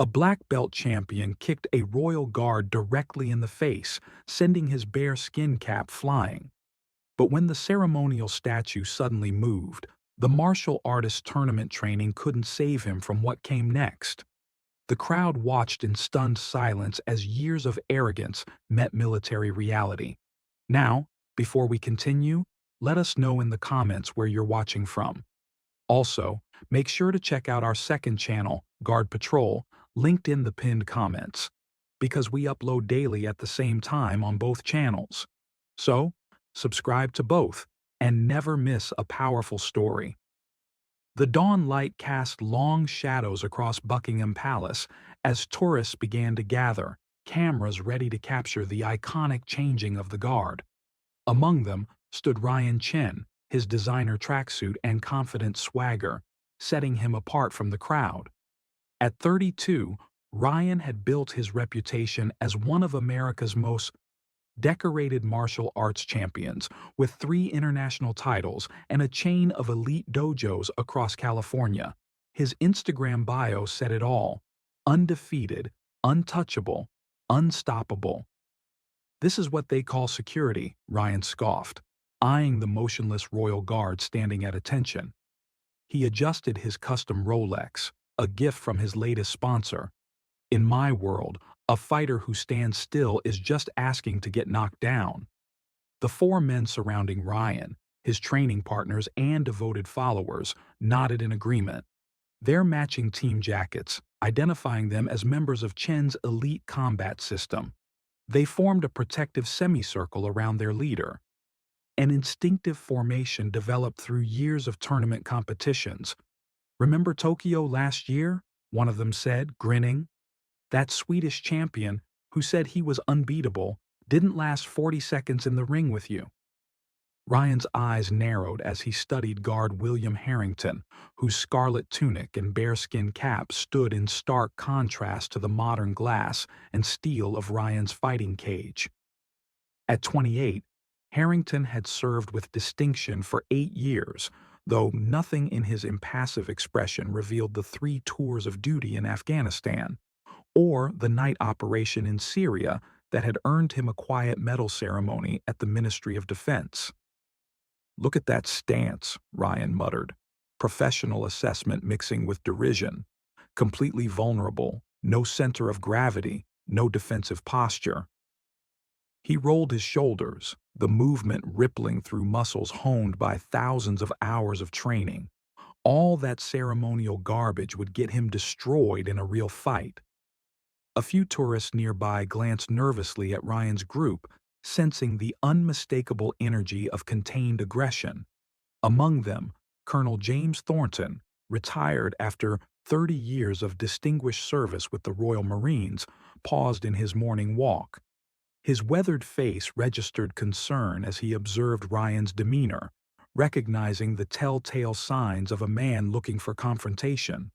A black belt champion kicked a royal guard directly in the face, sending his bearskin cap flying. But when the ceremonial statue suddenly moved, the martial artist's tournament training couldn't save him from what came next. The crowd watched in stunned silence as years of arrogance met military reality. Now, before we continue, let us know in the comments where you're watching from. Also, make sure to check out our second channel, Guard Patrol, linked in the pinned comments, because we upload daily at the same time on both channels. So, subscribe to both and never miss a powerful story. The dawn light cast long shadows across Buckingham Palace as tourists began to gather, cameras ready to capture the iconic changing of the guard. Among them stood Ryan Chen, his designer tracksuit and confident swagger, setting him apart from the crowd. At 32, Ryan had built his reputation as one of America's most decorated martial arts champions, with 3 international titles and a chain of elite dojos across California. His Instagram bio said it all: undefeated, untouchable, unstoppable. "This is what they call security," Ryan scoffed, eyeing the motionless royal guard standing at attention. He adjusted his custom Rolex, a gift from his latest sponsor. "In my world, a fighter who stands still is just asking to get knocked down." The 4 men surrounding Ryan, his training partners and devoted followers, nodded in agreement. Their matching team jackets, identifying them as members of Chen's elite combat system. They formed a protective semicircle around their leader. An instinctive formation developed through years of tournament competitions. "Remember Tokyo last year?" one of them said, grinning. "That Swedish champion, who said he was unbeatable, didn't last 40 seconds in the ring with you." Ryan's eyes narrowed as he studied guard William Harrington, whose scarlet tunic and bearskin cap stood in stark contrast to the modern glass and steel of Ryan's fighting cage. At 28, Harrington had served with distinction for 8 years, though nothing in his impassive expression revealed the 3 tours of duty in Afghanistan, or the night operation in Syria that had earned him a quiet medal ceremony at the Ministry of Defense. "Look at that stance," Ryan muttered, professional assessment mixing with derision. "Completely vulnerable, no center of gravity, no defensive posture." He rolled his shoulders, the movement rippling through muscles honed by thousands of hours of training. All that ceremonial garbage would get him destroyed in a real fight. A few tourists nearby glanced nervously at Ryan's group, sensing the unmistakable energy of contained aggression. Among them, Colonel James Thornton, retired after 30 years of distinguished service with the Royal Marines, paused in his morning walk. His weathered face registered concern as he observed Ryan's demeanor, recognizing the telltale signs of a man looking for confrontation.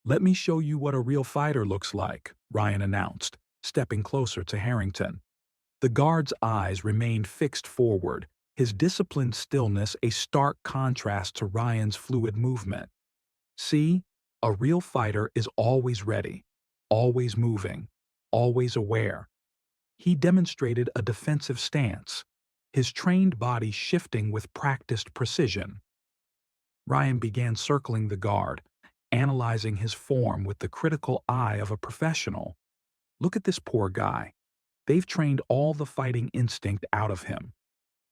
"Let me show you what a real fighter looks like," Ryan announced, stepping closer to Harrington. The guard's eyes remained fixed forward, his disciplined stillness a stark contrast to Ryan's fluid movement. "See, a real fighter is always ready, always moving, always aware." He demonstrated a defensive stance, his trained body shifting with practiced precision. Ryan began circling the guard, analyzing his form with the critical eye of a professional. "Look at this poor guy. They've trained all the fighting instinct out of him."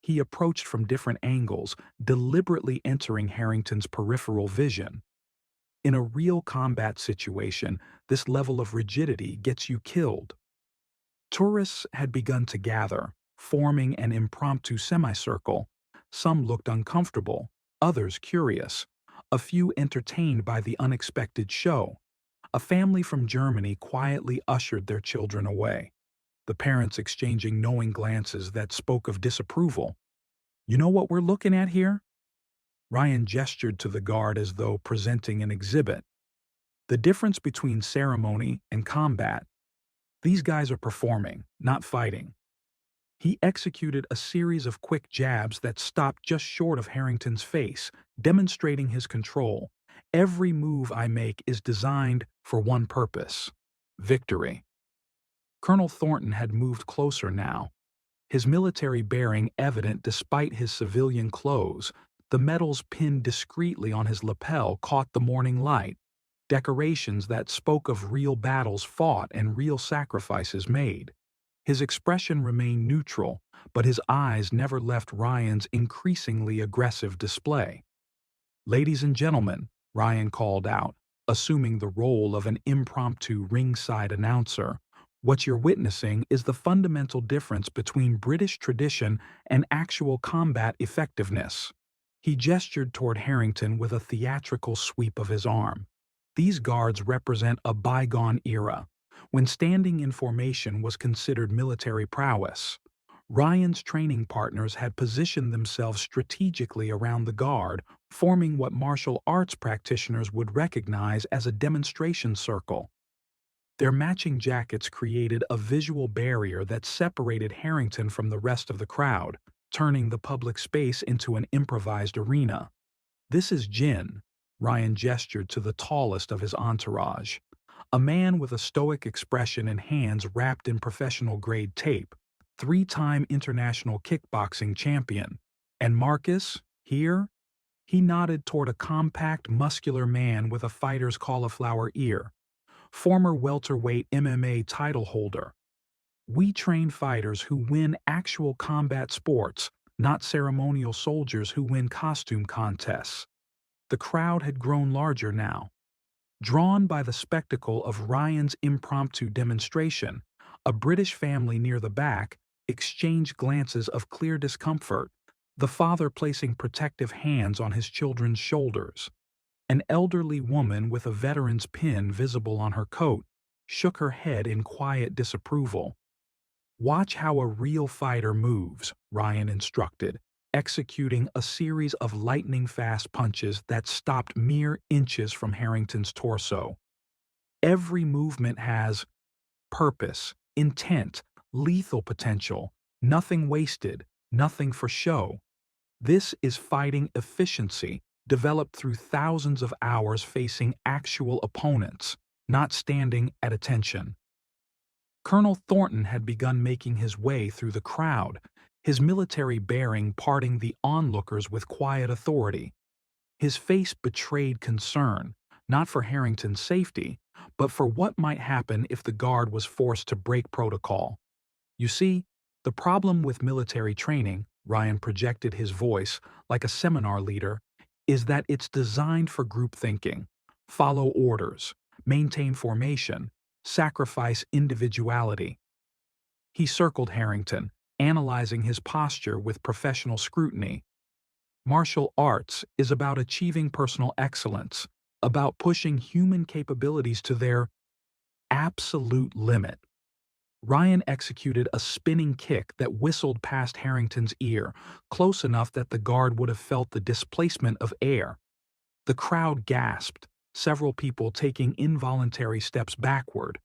He approached from different angles, deliberately entering Harrington's peripheral vision. In a real combat situation, this level of rigidity gets you killed. Tourists had begun to gather, forming an impromptu semicircle. Some looked uncomfortable, others curious, a few entertained by the unexpected show. A family from Germany quietly ushered their children away, the parents exchanging knowing glances that spoke of disapproval. "You know what we're looking at here?" Ryan gestured to the guard as though presenting an exhibit. "The difference between ceremony and combat. These guys are performing, not fighting." He executed a series of quick jabs that stopped just short of Harrington's face, demonstrating his control. "Every move I make is designed for one purpose: victory. Colonel Thornton had moved closer now, his military bearing evident despite his civilian clothes. The medals pinned discreetly on his lapel caught the morning light, decorations that spoke of real battles fought and real sacrifices made. His expression remained neutral, but his eyes never left Ryan's increasingly aggressive display. "Ladies and gentlemen," Ryan called out, assuming the role of an impromptu ringside announcer, "what you're witnessing is the fundamental difference between British tradition and actual combat effectiveness." He gestured toward Harrington with a theatrical sweep of his arm. "These guards represent a bygone era, when standing in formation was considered military prowess. Ryan's training partners had positioned themselves strategically around the guard, forming what martial arts practitioners would recognize as a demonstration circle. Their matching jackets created a visual barrier that separated Harrington from the rest of the crowd, turning the public space into an improvised arena. This is Jin," Ryan gestured to the tallest of his entourage, a man with a stoic expression and hands wrapped in professional-grade tape, three-time international kickboxing champion. "And Marcus, here?" He nodded toward a compact, muscular man with a fighter's cauliflower ear, former welterweight MMA title holder. "We train fighters who win actual combat sports, not ceremonial soldiers who win costume contests." The crowd had grown larger now. Drawn by the spectacle of Ryan's impromptu demonstration, a British family near the back exchanged glances of clear discomfort, the father placing protective hands on his children's shoulders. An elderly woman with a veteran's pin visible on her coat shook her head in quiet disapproval. "Watch how a real fighter moves," Ryan instructed, executing a series of lightning-fast punches that stopped mere inches from Harrington's torso. "Every movement has purpose, intent, lethal potential, nothing wasted, nothing for show. This is fighting efficiency, developed through thousands of hours facing actual opponents, not standing at attention." Colonel Thornton had begun making his way through the crowd, his military bearing parting the onlookers with quiet authority. His face betrayed concern, not for Harrington's safety, but for what might happen if the guard was forced to break protocol. "You see, the problem with military training," Ryan projected his voice like a seminar leader, "is that it's designed for group thinking, follow orders, maintain formation, sacrifice individuality." He circled Harrington, analyzing his posture with professional scrutiny. "Martial arts is about achieving personal excellence, about pushing human capabilities to their absolute limit." Ryan executed a spinning kick that whistled past Harrington's ear, close enough that the guard would have felt the displacement of air. The crowd gasped, several people taking involuntary steps backward.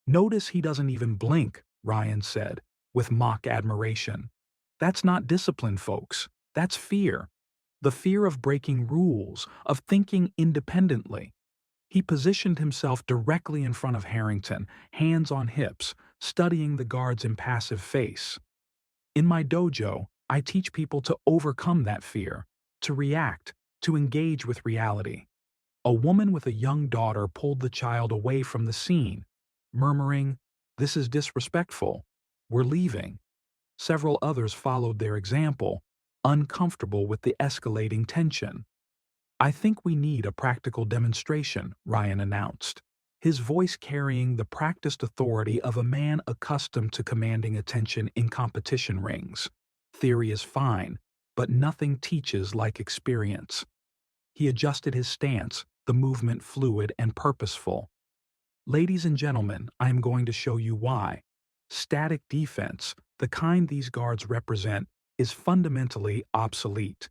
"Notice he doesn't even blink," Ryan said, with mock admiration. "That's not discipline, folks. That's fear. The fear of breaking rules, of thinking independently." He positioned himself directly in front of Harrington, hands on hips, studying the guard's impassive face. "In my dojo, I teach people to overcome that fear, to react, to engage with reality." A woman with a young daughter pulled the child away from the scene, murmuring, "This is disrespectful. We're leaving." Several others followed their example, uncomfortable with the escalating tension. "I think we need a practical demonstration," Ryan announced, his voice carrying the practiced authority of a man accustomed to commanding attention in competition rings. "Theory is fine, but nothing teaches like experience." He adjusted his stance, the movement fluid and purposeful. "Ladies and gentlemen, I am going to show you why. Static defense, the kind these guards represent, is fundamentally obsolete."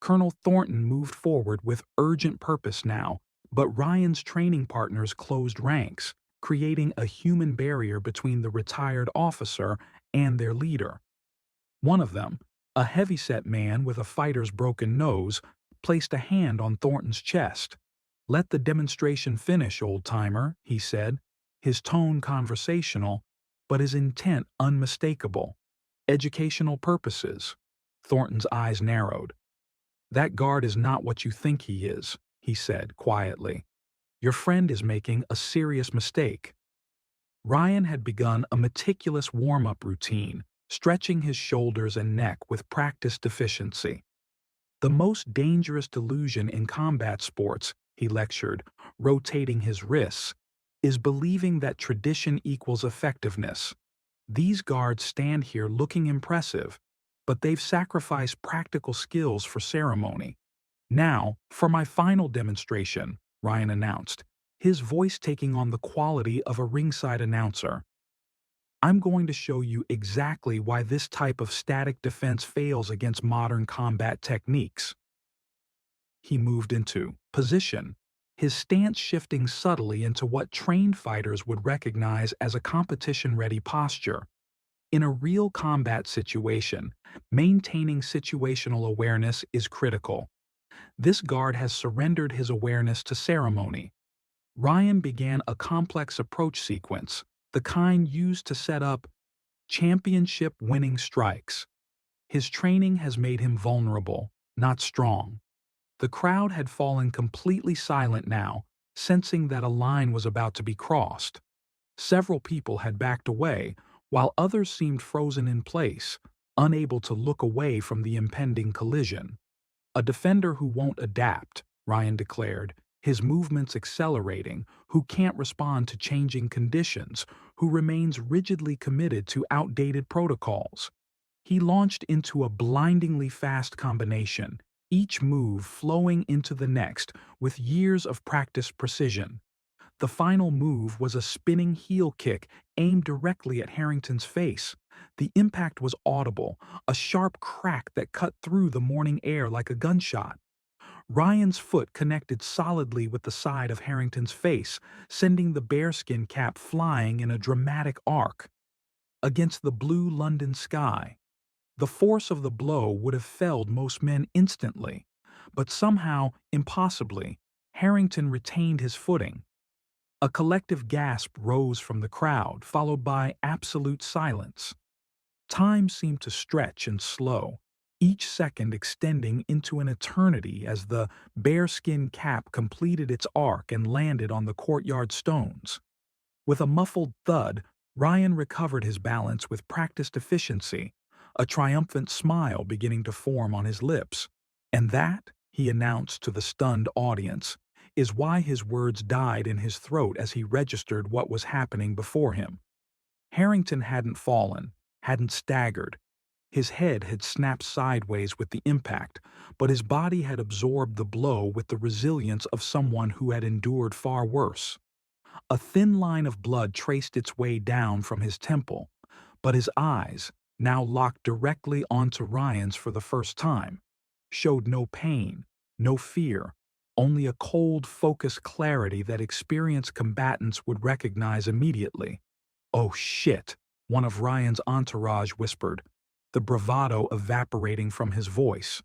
Colonel Thornton moved forward with urgent purpose now, but Ryan's training partners closed ranks, creating a human barrier between the retired officer and their leader. One of them, a heavyset man with a fighter's broken nose, placed a hand on Thornton's chest. "Let the demonstration finish, old-timer," he said, his tone conversational, but his intent unmistakable. Educational purposes. Thornton's eyes narrowed. That guard is not what you think he is, he said quietly. Your friend is making a serious mistake. Ryan had begun a meticulous warm-up routine, stretching his shoulders and neck with practiced efficiency. The most dangerous delusion in combat sports, he lectured, rotating his wrists, is believing that tradition equals effectiveness. These guards stand here looking impressive, but they've sacrificed practical skills for ceremony. Now, for my final demonstration, Ryan announced, his voice taking on the quality of a ringside announcer. I'm going to show you exactly why this type of static defense fails against modern combat techniques. He moved into position, his stance shifting subtly into what trained fighters would recognize as a competition-ready posture. In a real combat situation, maintaining situational awareness is critical. This guard has surrendered his awareness to ceremony. Ryan began a complex approach sequence, the kind used to set up championship-winning strikes. His training has made him vulnerable, not strong. The crowd had fallen completely silent now, sensing that a line was about to be crossed. Several people had backed away, while others seemed frozen in place, unable to look away from the impending collision. A defender who won't adapt, Ryan declared, his movements accelerating, who can't respond to changing conditions, who remains rigidly committed to outdated protocols. He launched into a blindingly fast combination, each move flowing into the next with years of practiced precision. The final move was a spinning heel kick aimed directly at Harrington's face. The impact was audible, a sharp crack that cut through the morning air like a gunshot. Ryan's foot connected solidly with the side of Harrington's face, sending the bearskin cap flying in a dramatic arc. Against the blue London sky, the force of the blow would have felled most men instantly, but somehow, impossibly, Harrington retained his footing. A collective gasp rose from the crowd, followed by absolute silence. Time seemed to stretch and slow, each second extending into an eternity as the bearskin cap completed its arc and landed on the courtyard stones. With a muffled thud, Ryan recovered his balance with practiced efficiency, a triumphant smile beginning to form on his lips. And that, he announced to the stunned audience, is why his words died in his throat as he registered what was happening before him. Harrington hadn't fallen, hadn't staggered. His head had snapped sideways with the impact, but his body had absorbed the blow with the resilience of someone who had endured far worse. A thin line of blood traced its way down from his temple, but his eyes, now locked directly onto Ryan's for the first time, showed no pain, no fear, only a cold, focused clarity that experienced combatants would recognize immediately. "Oh shit," one of Ryan's entourage whispered, the bravado evaporating from his voice.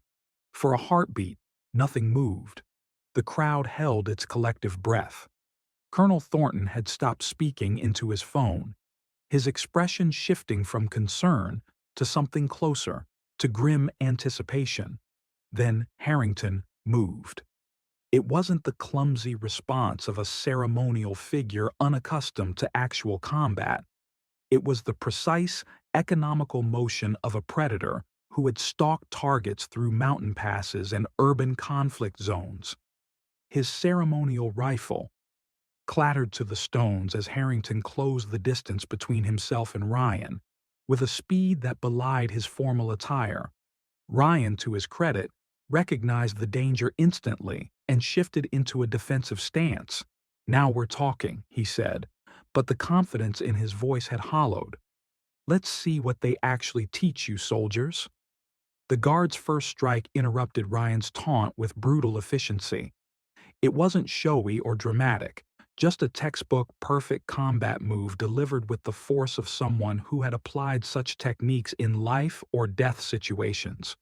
For a heartbeat, nothing moved. The crowd held its collective breath. Colonel Thornton had stopped speaking into his phone, his expression shifting from concern to something closer, to grim anticipation. Then Harrington moved. It wasn't the clumsy response of a ceremonial figure unaccustomed to actual combat. It was the precise, economical motion of a predator who had stalked targets through mountain passes and urban conflict zones. His ceremonial rifle clattered to the stones as Harrington closed the distance between himself and Ryan, with a speed that belied his formal attire. Ryan, to his credit, recognized the danger instantly and shifted into a defensive stance. "Now we're talking," he said, but the confidence in his voice had hollowed. "Let's see what they actually teach you, soldiers." The guard's first strike interrupted Ryan's taunt with brutal efficiency. It wasn't showy or dramatic, just a textbook perfect combat move delivered with the force of someone who had applied such techniques in life or death situations.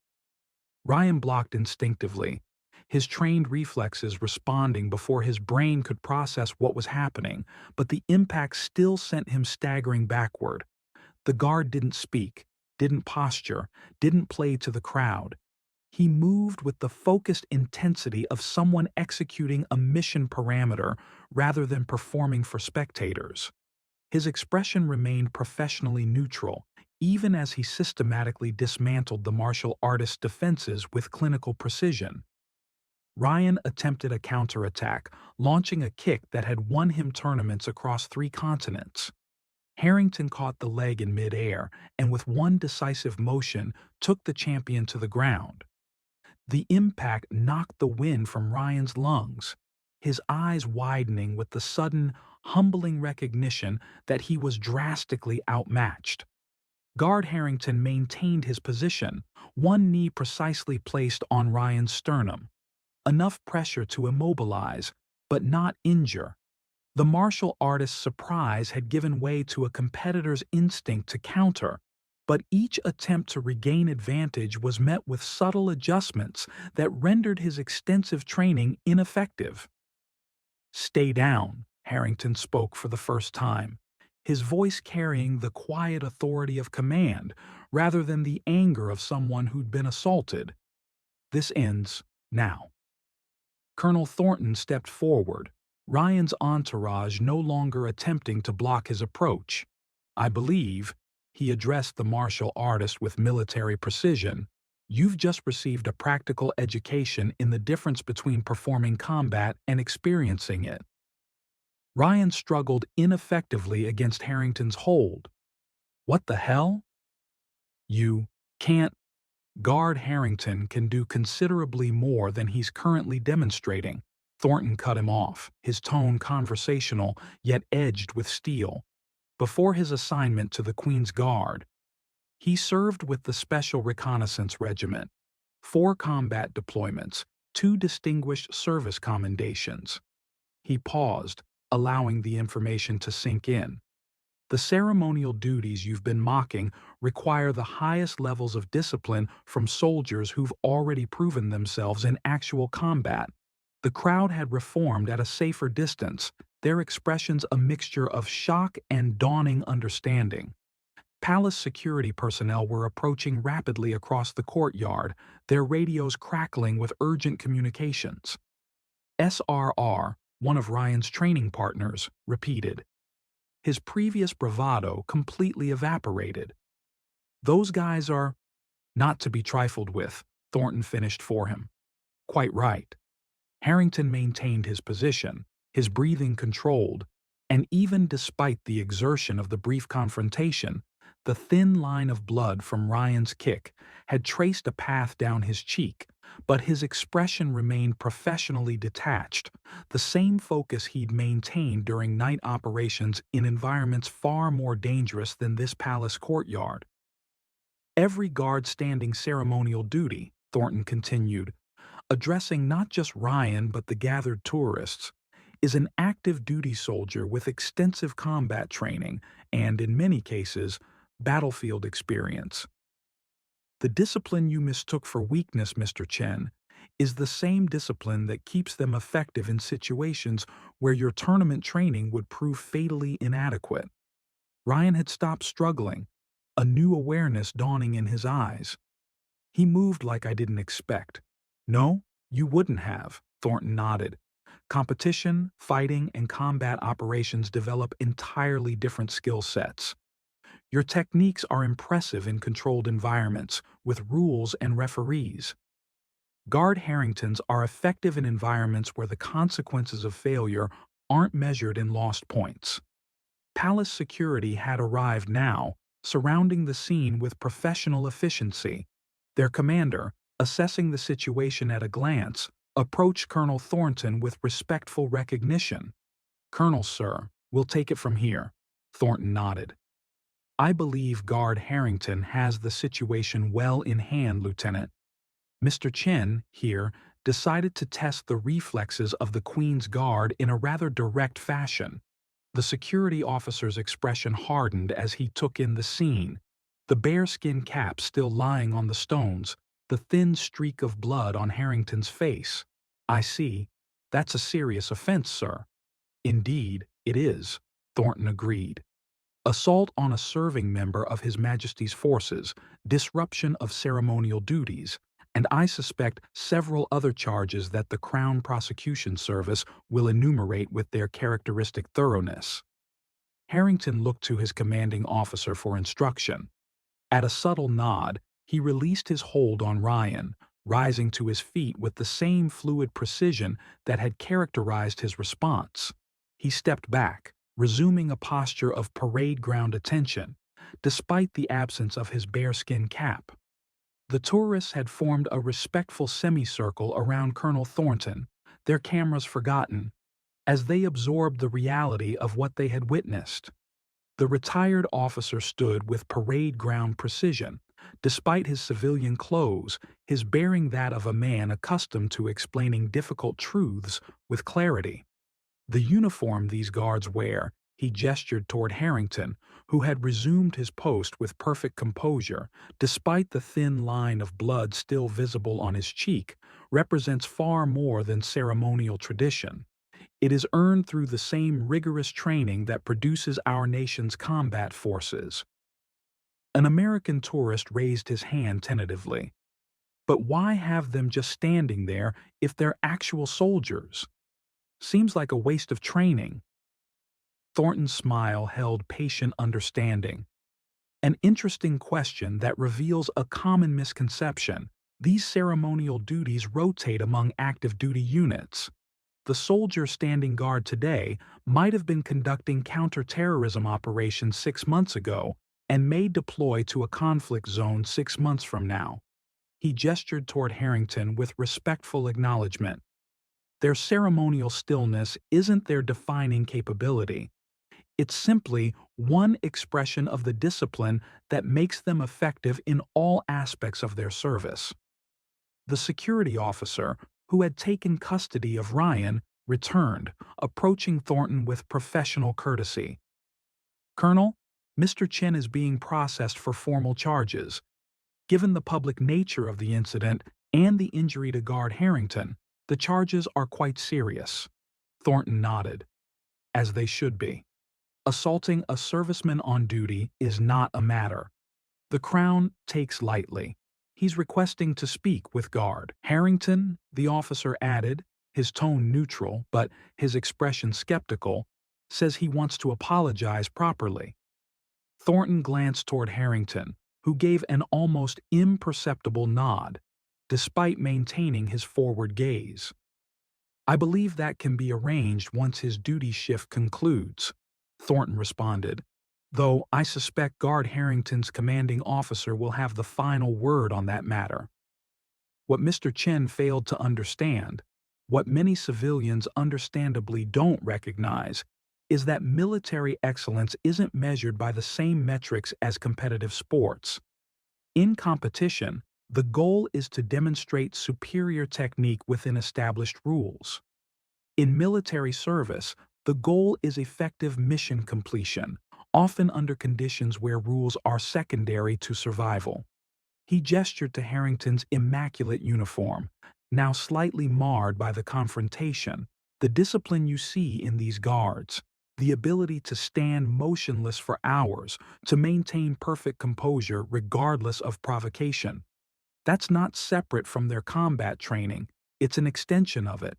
Ryan blocked instinctively, his trained reflexes responding before his brain could process what was happening, but the impact still sent him staggering backward. The guard didn't speak, didn't posture, didn't play to the crowd. He moved with the focused intensity of someone executing a mission parameter rather than performing for spectators. His expression remained professionally neutral, even as he systematically dismantled the martial artist's defenses with clinical precision. Ryan attempted a counterattack, launching a kick that had won him tournaments across 3 continents. Harrington caught the leg in midair and with one decisive motion took the champion to the ground. The impact knocked the wind from Ryan's lungs, his eyes widening with the sudden, humbling recognition that he was drastically outmatched. Guard Harrington maintained his position, one knee precisely placed on Ryan's sternum, enough pressure to immobilize, but not injure. The martial artist's surprise had given way to a competitor's instinct to counter, but each attempt to regain advantage was met with subtle adjustments that rendered his extensive training ineffective. "Stay down," Harrington spoke for the first time, his voice carrying the quiet authority of command rather than the anger of someone who'd been assaulted. "This ends now." Colonel Thornton stepped forward, Ryan's entourage no longer attempting to block his approach. "I believe," he addressed the martial artist with military precision, "you've just received a practical education in the difference between performing combat and experiencing it." Ryan struggled ineffectively against Harrington's hold. "What the hell?" "You can't. Guard Harrington can do considerably more than he's currently demonstrating." Thornton cut him off, his tone conversational yet edged with steel. Before his assignment to the Queen's Guard, he served with the Special Reconnaissance Regiment, 4 combat deployments, 2 distinguished service commendations. He paused, allowing the information to sink in. "The ceremonial duties you've been mocking require the highest levels of discipline from soldiers who've already proven themselves in actual combat." The crowd had reformed at a safer distance, their expressions a mixture of shock and dawning understanding. Palace security personnel were approaching rapidly across the courtyard, their radios crackling with urgent communications. SRR, one of Ryan's training partners, repeated. His previous bravado completely evaporated. "Those guys are not to be trifled with," Thornton finished for him. "Quite right." Harrington maintained his position, his breathing controlled, and even despite the exertion of the brief confrontation, the thin line of blood from Ryan's kick had traced a path down his cheek, but his expression remained professionally detached, the same focus he'd maintained during night operations in environments far more dangerous than this palace courtyard. "Every guard standing ceremonial duty," Thornton continued, addressing not just Ryan but the gathered tourists, "is an active duty soldier with extensive combat training and, in many cases, battlefield experience. The discipline you mistook for weakness, Mr. Chen, is the same discipline that keeps them effective in situations where your tournament training would prove fatally inadequate." Ryan had stopped struggling, a new awareness dawning in his eyes. He moved like I didn't expect. "No, you wouldn't have," Thornton nodded. "Competition, fighting, and combat operations develop entirely different skill sets. Your techniques are impressive in controlled environments, with rules and referees. Guard Harringtons are effective in environments where the consequences of failure aren't measured in lost points." Palace security had arrived now, surrounding the scene with professional efficiency. Their commander, assessing the situation at a glance, approached Colonel Thornton with respectful recognition. "Colonel, sir, we'll take it from here." Thornton nodded. "I believe Guard Harrington has the situation well in hand, Lieutenant. Mr. Chen, here, decided to test the reflexes of the Queen's Guard in a rather direct fashion." The security officer's expression hardened as he took in the scene, the bearskin cap still lying on the stones, the thin streak of blood on Harrington's face. I see. That's a serious offense, sir. Indeed, it is, Thornton agreed. Assault on a serving member of His Majesty's forces, disruption of ceremonial duties, and I suspect several other charges that the Crown Prosecution Service will enumerate with their characteristic thoroughness. Harrington looked to his commanding officer for instruction. At a subtle nod, he released his hold on Ryan, rising to his feet with the same fluid precision that had characterized his response. He stepped back, resuming a posture of parade ground attention, despite the absence of his bearskin cap. The tourists had formed a respectful semicircle around Colonel Thornton, their cameras forgotten, as they absorbed the reality of what they had witnessed. The retired officer stood with parade ground precision. Despite his civilian clothes, his bearing that of a man accustomed to explaining difficult truths with clarity. The uniform these guards wear, he gestured toward Harrington, who had resumed his post with perfect composure, despite the thin line of blood still visible on his cheek, represents far more than ceremonial tradition. It is earned through the same rigorous training that produces our nation's combat forces. An American tourist raised his hand tentatively. But why have them just standing there if they're actual soldiers? Seems like a waste of training. Thornton's smile held patient understanding. An interesting question that reveals a common misconception. These ceremonial duties rotate among active duty units. The soldier standing guard today might have been conducting counterterrorism operations 6 months ago and may deploy to a conflict zone 6 months from now. He gestured toward Harrington with respectful acknowledgement. Their ceremonial stillness isn't their defining capability. It's simply one expression of the discipline that makes them effective in all aspects of their service. The security officer, who had taken custody of Ryan, returned, approaching Thornton with professional courtesy. "Colonel, Mr. Chen is being processed for formal charges. Given the public nature of the incident and the injury to Guard Harrington, the charges are quite serious." Thornton nodded. "As they should be. Assaulting a serviceman on duty is not a matter the Crown takes lightly. He's requesting to speak with Guard Harrington," the officer added, his tone neutral but his expression skeptical, "says he wants to apologize properly." Thornton glanced toward Harrington, who gave an almost imperceptible nod, despite maintaining his forward gaze. "I believe that can be arranged once his duty shift concludes," Thornton responded, "though I suspect Guard Harrington's commanding officer will have the final word on that matter." What Mr. Chen failed to understand, what many civilians understandably don't recognize, is that military excellence isn't measured by the same metrics as competitive sports. In competition, the goal is to demonstrate superior technique within established rules. In military service, the goal is effective mission completion, often under conditions where rules are secondary to survival. He gestured to Harrington's immaculate uniform, now slightly marred by the confrontation, the discipline you see in these guards, the ability to stand motionless for hours, to maintain perfect composure regardless of provocation. That's not separate from their combat training, it's an extension of it.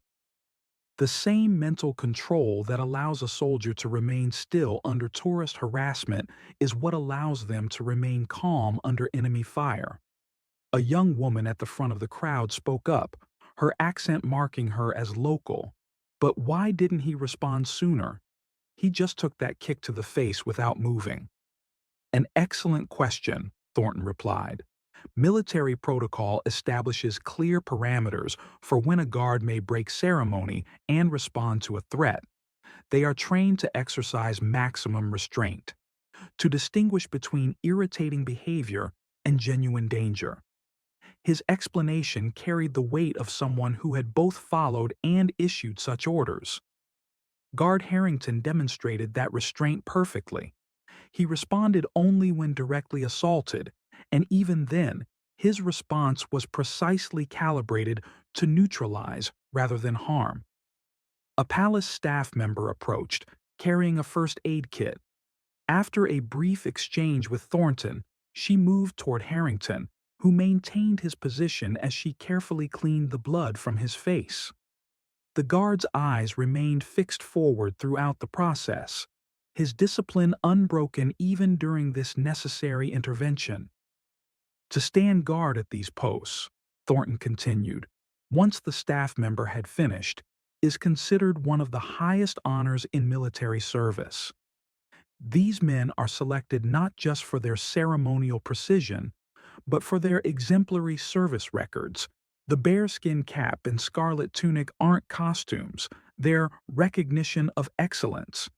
The same mental control that allows a soldier to remain still under tourist harassment is what allows them to remain calm under enemy fire. A young woman at the front of the crowd spoke up, her accent marking her as local. But why didn't he respond sooner? He just took that kick to the face without moving. "An excellent question," Thornton replied. "Military protocol establishes clear parameters for when a guard may break ceremony and respond to a threat. They are trained to exercise maximum restraint, to distinguish between irritating behavior and genuine danger." His explanation carried the weight of someone who had both followed and issued such orders. Guard Harrington demonstrated that restraint perfectly. He responded only when directly assaulted, and even then, his response was precisely calibrated to neutralize rather than harm. A palace staff member approached, carrying a first aid kit. After a brief exchange with Thornton, she moved toward Harrington, who maintained his position as she carefully cleaned the blood from his face. The guard's eyes remained fixed forward throughout the process, his discipline unbroken even during this necessary intervention. To stand guard at these posts, Thornton continued, once the staff member had finished, is considered one of the highest honors in military service. These men are selected not just for their ceremonial precision, but for their exemplary service records. The bearskin cap and scarlet tunic aren't costumes, they're recognition of excellence.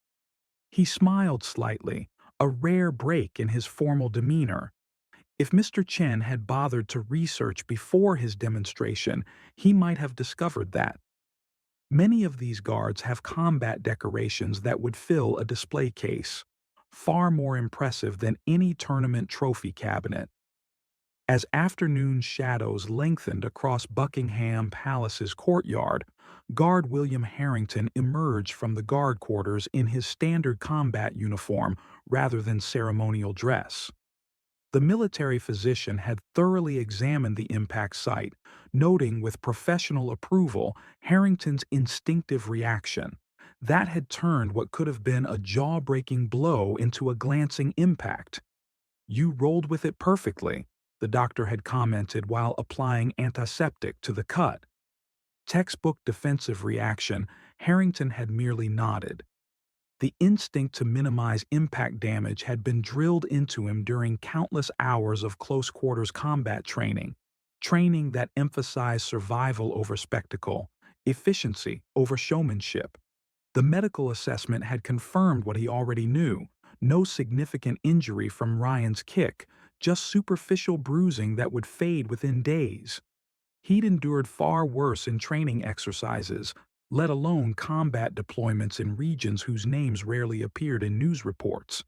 He smiled slightly, a rare break in his formal demeanor. If Mr. Chen had bothered to research before his demonstration, he might have discovered that. Many of these guards have combat decorations that would fill a display case, far more impressive than any tournament trophy cabinet. As afternoon shadows lengthened across Buckingham Palace's courtyard, Guard William Harrington emerged from the guard quarters in his standard combat uniform rather than ceremonial dress. The military physician had thoroughly examined the impact site, noting with professional approval Harrington's instinctive reaction. That had turned what could have been a jaw-breaking blow into a glancing impact. "You rolled with it perfectly," the doctor had commented while applying antiseptic to the cut. Textbook defensive reaction, Harrington had merely nodded. The instinct to minimize impact damage had been drilled into him during countless hours of close-quarters combat training that emphasized survival over spectacle, efficiency over showmanship. The medical assessment had confirmed what he already knew: no significant injury from Ryan's kick, just superficial bruising that would fade within days. He'd endured far worse in training exercises, let alone combat deployments in regions whose names rarely appeared in news reports.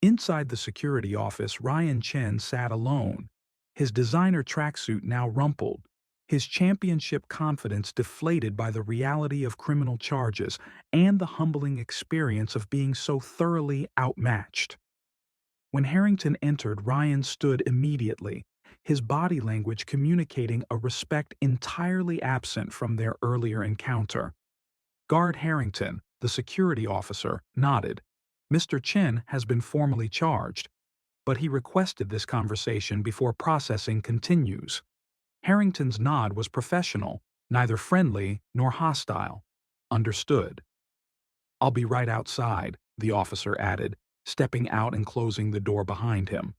Inside the security office, Ryan Chen sat alone, his designer tracksuit now rumpled, his championship confidence deflated by the reality of criminal charges and the humbling experience of being so thoroughly outmatched. When Harrington entered, Ryan stood immediately, his body language communicating a respect entirely absent from their earlier encounter. Guard Harrington, the security officer, nodded. "Mr. Chen has been formally charged," but he requested this conversation before processing continues. Harrington's nod was professional, neither friendly nor hostile. "Understood." "I'll be right outside," the officer added, stepping out and closing the door behind him.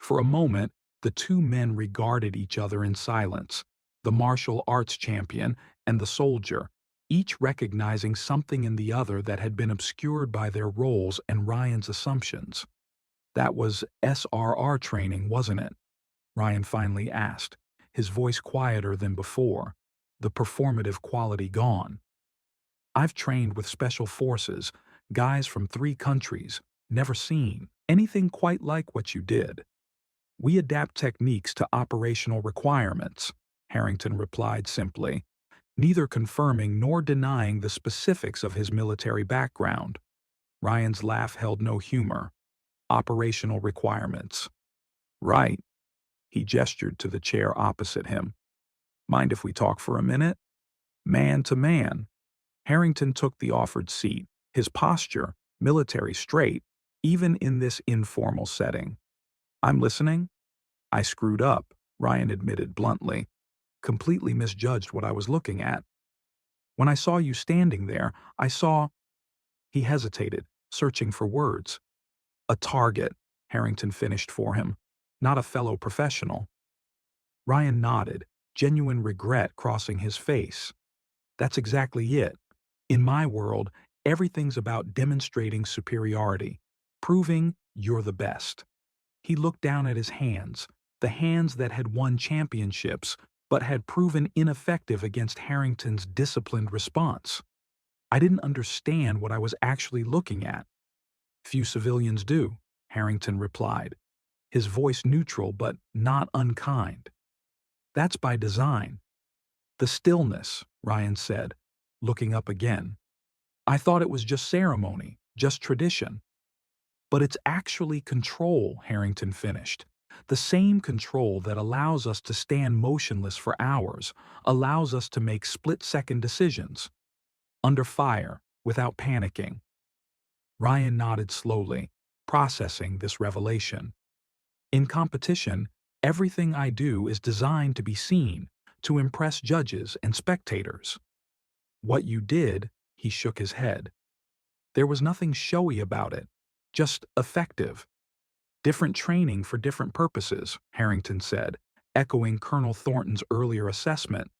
For a moment, the two men regarded each other in silence, the martial arts champion and the soldier, each recognizing something in the other that had been obscured by their roles and Ryan's assumptions. "That was SRR training, wasn't it?" Ryan finally asked, his voice quieter than before, the performative quality gone. "I've trained with special forces, guys from 3 countries, never seen anything quite like what you did. We adapt techniques to operational requirements," Harrington replied simply, neither confirming nor denying the specifics of his military background. Ryan's laugh held no humor. "Operational requirements." "Right." He gestured to the chair opposite him. "Mind if we talk for a minute?" Man to man. Harrington took the offered seat, his posture military straight, even in this informal setting. "I'm listening." "I screwed up," Ryan admitted bluntly. "Completely misjudged what I was looking at. When I saw you standing there, I saw—" He hesitated, searching for words. "A target," Harrington finished for him, "not a fellow professional." Ryan nodded, genuine regret crossing his face. "That's exactly it. In my world, everything's about demonstrating superiority, proving you're the best." He looked down at his hands, the hands that had won championships but had proven ineffective against Harrington's disciplined response. "I didn't understand what I was actually looking at." "Few civilians do," Harrington replied, his voice neutral but not unkind. "That's by design. The stillness, Ryan said, looking up again. I thought it was just ceremony, just tradition. But it's actually control, Harrington finished. The same control that allows us to stand motionless for hours, allows us to make split-second decisions, under fire, without panicking. Ryan nodded slowly, processing this revelation. In competition, everything I do is designed to be seen, to impress judges and spectators. What you did, he shook his head. There was nothing showy about it, just effective. Different training for different purposes, Harrington said, echoing Colonel Thornton's earlier assessment.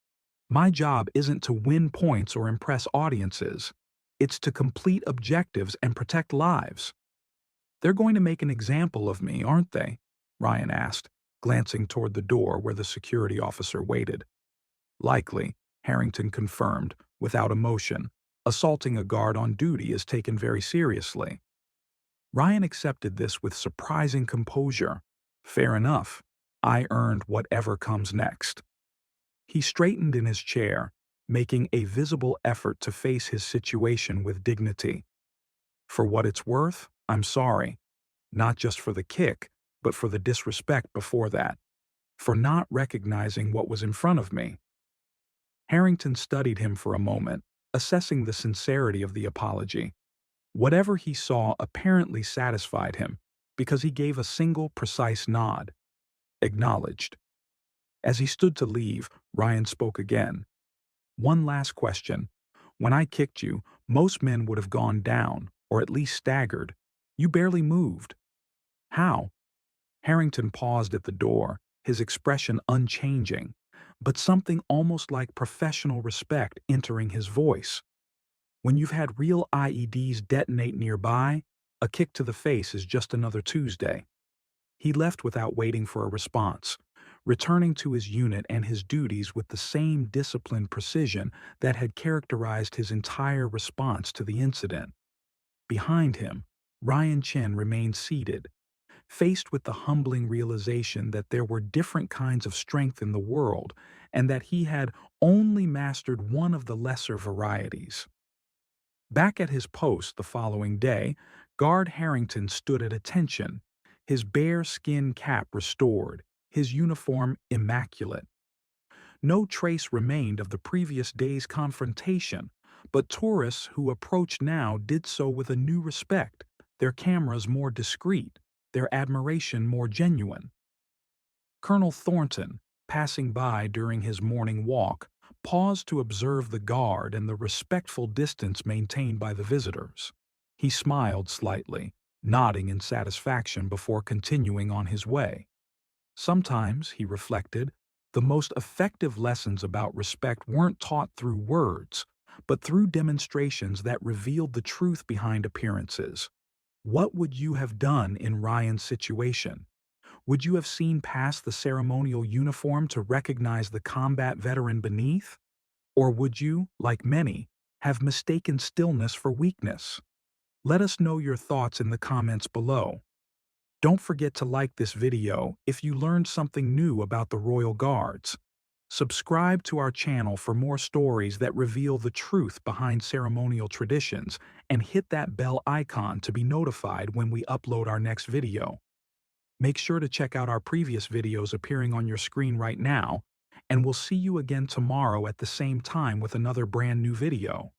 My job isn't to win points or impress audiences. It's to complete objectives and protect lives. They're going to make an example of me, aren't they? Ryan asked, glancing toward the door where the security officer waited. Likely, Harrington confirmed, without emotion. Assaulting a guard on duty is taken very seriously. Ryan accepted this with surprising composure. Fair enough. I earned whatever comes next. He straightened in his chair, making a visible effort to face his situation with dignity. For what it's worth, I'm sorry. Not just for the kick, but for the disrespect before that. For not recognizing what was in front of me. Harrington studied him for a moment, assessing the sincerity of the apology. Whatever he saw apparently satisfied him, because he gave a single, precise nod. Acknowledged. As he stood to leave, Ryan spoke again. One last question. When I kicked you, most men would have gone down, or at least staggered. You barely moved. How? Harrington paused at the door, his expression unchanging, but something almost like professional respect entering his voice. When you've had real IEDs detonate nearby, a kick to the face is just another Tuesday. He left without waiting for a response, returning to his unit and his duties with the same disciplined precision that had characterized his entire response to the incident. Behind him, Ryan Chen remained seated, faced with the humbling realization that there were different kinds of strength in the world and that he had only mastered one of the lesser varieties. Back at his post the following day, Guard Harrington stood at attention, his bearskin cap restored, his uniform immaculate. No trace remained of the previous day's confrontation, but tourists who approached now did so with a new respect, their cameras more discreet, their admiration more genuine. Colonel Thornton, passing by during his morning walk, paused to observe the guard and the respectful distance maintained by the visitors. He smiled slightly, nodding in satisfaction before continuing on his way. Sometimes, he reflected, the most effective lessons about respect weren't taught through words, but through demonstrations that revealed the truth behind appearances. What would you have done in Ryan's situation? Would you have seen past the ceremonial uniform to recognize the combat veteran beneath? Or would you, like many, have mistaken stillness for weakness? Let us know your thoughts in the comments below. Don't forget to like this video if you learned something new about the Royal Guards. Subscribe to our channel for more stories that reveal the truth behind ceremonial traditions, and hit that bell icon to be notified when we upload our next video. Make sure to check out our previous videos appearing on your screen right now, and we'll see you again tomorrow at the same time with another brand new video.